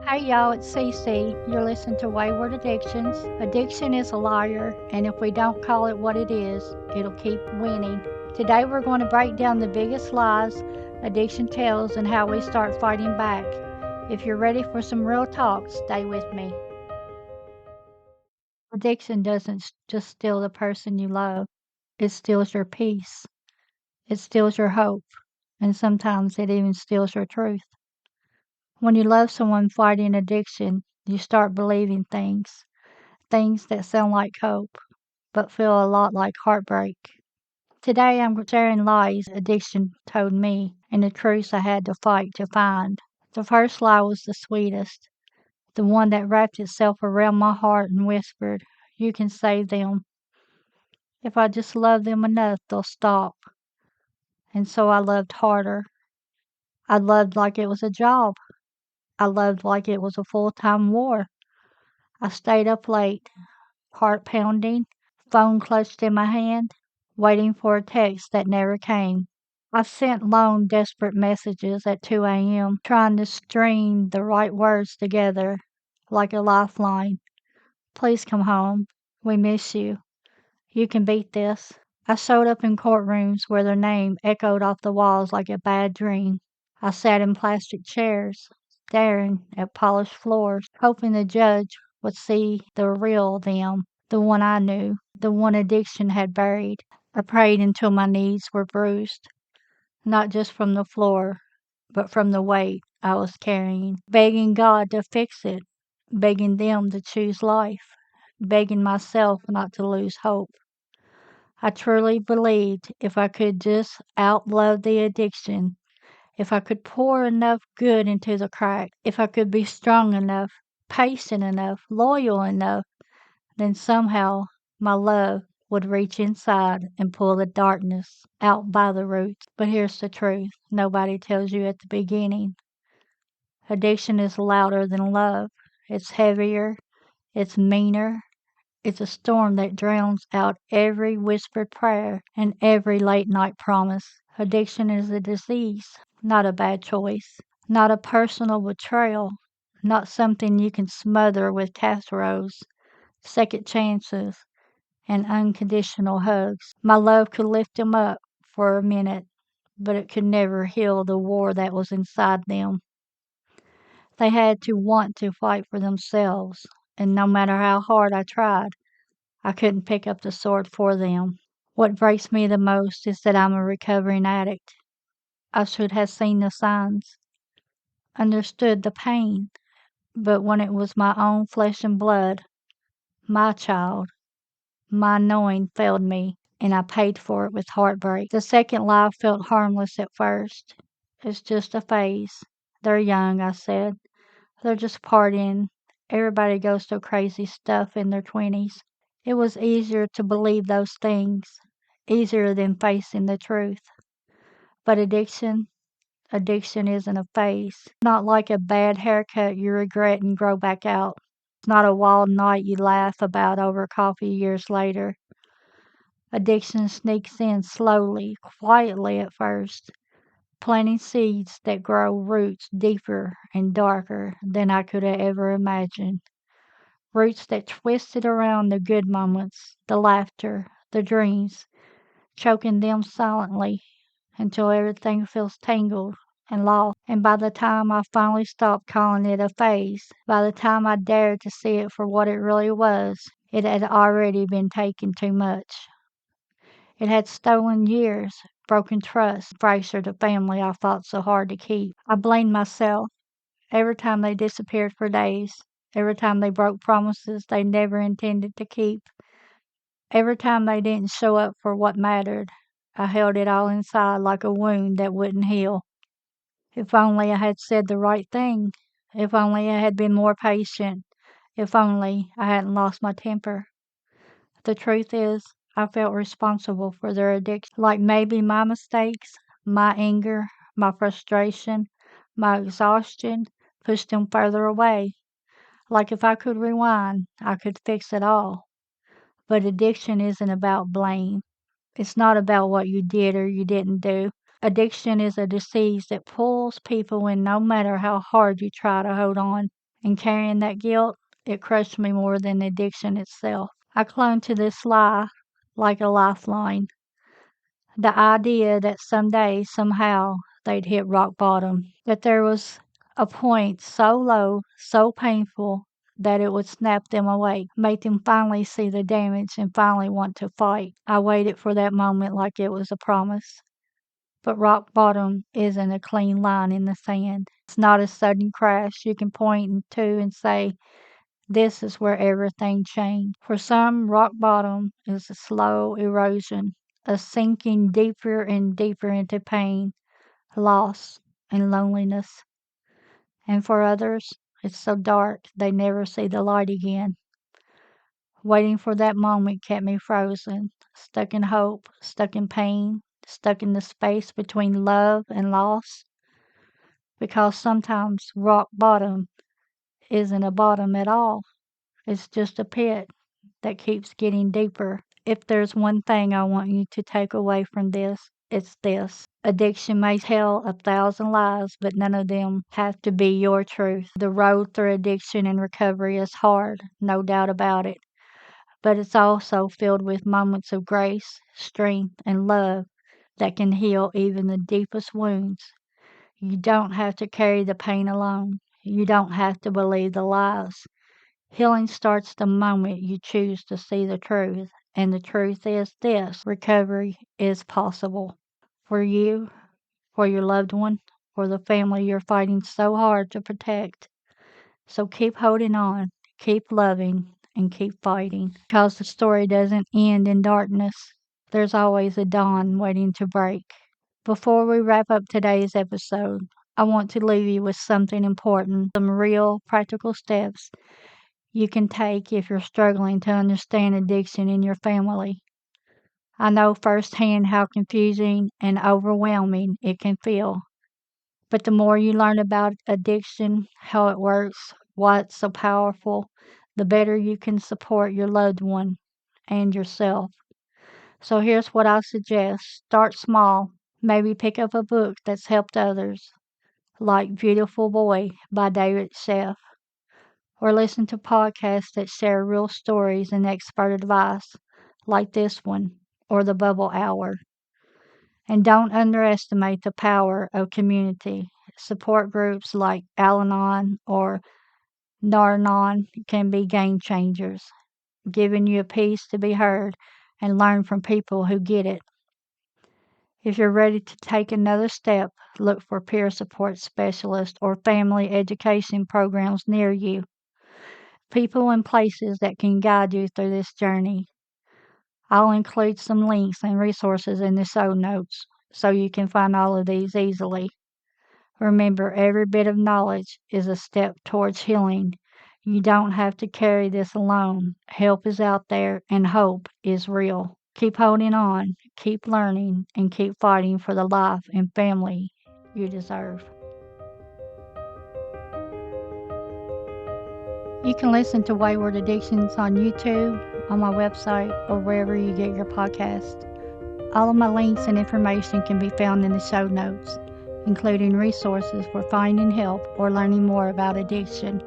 Hey y'all, it's CeeCee. You're listening to Wayward Addictions. Addiction is a liar, and if we don't call it what it is, it'll keep winning. Today we're going to break down the biggest lies addiction tells and how we start fighting back. If you're ready for some real talk, stay with me. Addiction doesn't just steal the person you love, it steals your peace, it steals your hope, and sometimes it even steals your truth. When you love someone fighting addiction, you start believing things that sound like hope, but feel a lot like heartbreak. Today I'm sharing lies addiction told me and the truths I had to fight to find. The first lie was the sweetest, the one that wrapped itself around my heart and whispered, "You can save them. If I just love them enough, they'll stop." And so I loved harder. I loved like it was a job. I loved like it was a full-time war. I stayed up late, heart pounding, phone clutched in my hand, waiting for a text that never came. I sent long, desperate messages at 2 a.m., trying to string the right words together like a lifeline. "Please come home. We miss you. You can beat this." I showed up in courtrooms where their name echoed off the walls like a bad dream. I sat in plastic chairs, staring at polished floors, hoping the judge would see the real them, the one I knew, the one addiction had buried. I prayed until my knees were bruised, not just from the floor, but from the weight I was carrying, begging God to fix it, begging them to choose life, begging myself not to lose hope. I truly believed if I could just outlove the addiction, if I could pour enough good into the crack, if I could be strong enough, patient enough, loyal enough, then somehow my love would reach inside and pull the darkness out by the roots. But here's the truth nobody tells you at the beginning. Addiction is louder than love. It's heavier, it's meaner, it's a storm that drowns out every whispered prayer and every late night promise. Addiction is a disease, not a bad choice, not a personal betrayal, not something you can smother with casseroles, second chances, and unconditional hugs. My love could lift them up for a minute, but it could never heal the war that was inside them. They had to want to fight for themselves, and no matter how hard I tried, I couldn't pick up the sword for them. What breaks me the most is that I'm a recovering addict. I should have seen the signs, understood the pain, but when it was my own flesh and blood, my child, my knowing failed me, and I paid for it with heartbreak. The second lie felt harmless at first. "It's just a phase. They're young," I said. "They're just partying. Everybody goes through crazy stuff in their 20s. It was easier to believe those things, easier than facing the truth. But addiction isn't a phase. It's not like a bad haircut you regret and grow back out. It's not a wild night you laugh about over coffee years later. Addiction sneaks in slowly, quietly at first, planting seeds that grow roots deeper and darker than I could have ever imagined. Roots that twisted around the good moments, the laughter, the dreams, choking them silently until everything feels tangled and lost. And by the time I finally stopped calling it a phase, by the time I dared to see it for what it really was, it had already been taken too much. It had stolen years, broken trust, fractured the family I fought so hard to keep. I blamed myself every time they disappeared for days, every time they broke promises they never intended to keep, every time they didn't show up for what mattered. I held it all inside like a wound that wouldn't heal. If only I had said the right thing. If only I had been more patient. If only I hadn't lost my temper. The truth is, I felt responsible for their addiction. Like maybe my mistakes, my anger, my frustration, my exhaustion pushed them further away. Like if I could rewind, I could fix it all. But addiction isn't about blame. It's not about what you did or you didn't do. Addiction is a disease that pulls people in no matter how hard you try to hold on. and carrying that guilt, it crushed me more than the addiction itself. I clung to this lie like a lifeline, the idea that someday, somehow, they'd hit rock bottom, that there was a point so low, so painful, that it would snap them awake, make them finally see the damage and finally want to fight. I waited for that moment like it was a promise. But rock bottom isn't a clean line in the sand. It's not a sudden crash you can point to and say, this is where everything changed. For some, rock bottom is a slow erosion, a sinking deeper and deeper into pain, loss, and loneliness. And for others, it's so dark they never see the light again. Waiting for that moment kept me frozen, stuck in hope, stuck in pain, stuck in the space between love and loss. Because sometimes rock bottom isn't a bottom at all. It's just a pit that keeps getting deeper. If there's one thing I want you to take away from this, it's this. Addiction may tell 1,000 lies, but none of them have to be your truth. The road through addiction and recovery is hard, no doubt about it, but it's also filled with moments of grace, strength, and love that can heal even the deepest wounds. You don't have to carry the pain alone. You don't have to believe the lies. Healing starts the moment you choose to see the truth, and the truth is this: recovery is possible. For you, for your loved one, for the family you're fighting so hard to protect. So keep holding on, keep loving, and keep fighting. Because the story doesn't end in darkness. There's always a dawn waiting to break. Before we wrap up today's episode, I want to leave you with something important, some real practical steps you can take if you're struggling to understand addiction in your family. I know firsthand how confusing and overwhelming it can feel. But the more you learn about addiction, how it works, why it's so powerful, the better you can support your loved one and yourself. So here's what I suggest. Start small. Maybe pick up a book that's helped others, like Beautiful Boy by David Sheff, or listen to podcasts that share real stories and expert advice, like this one, or The Bubble Hour. And don't underestimate the power of community. Support groups like Al Anon or Nar-Anon can be game changers, giving you a piece to be heard and learn from people who get it. If you're ready to take another step, look for peer support specialists or family education programs near you. People and places that can guide you through this journey. I'll include some links and resources in the show notes so you can find all of these easily. Remember, every bit of knowledge is a step towards healing. You don't have to carry this alone. Help is out there and hope is real. Keep holding on, keep learning, and keep fighting for the life and family you deserve. You can listen to Wayward Addictions on YouTube, on my website, or wherever you get your podcast. All of my links and information can be found in the show notes, including resources for finding help or learning more about addiction.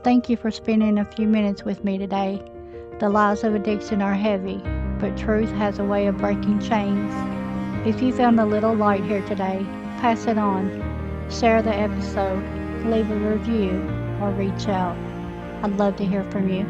Thank you for spending a few minutes with me today. The lies of addiction are heavy, but truth has a way of breaking chains. If you found a little light here today, pass it on. Share the episode, leave a review, or reach out. I'd love to hear from you.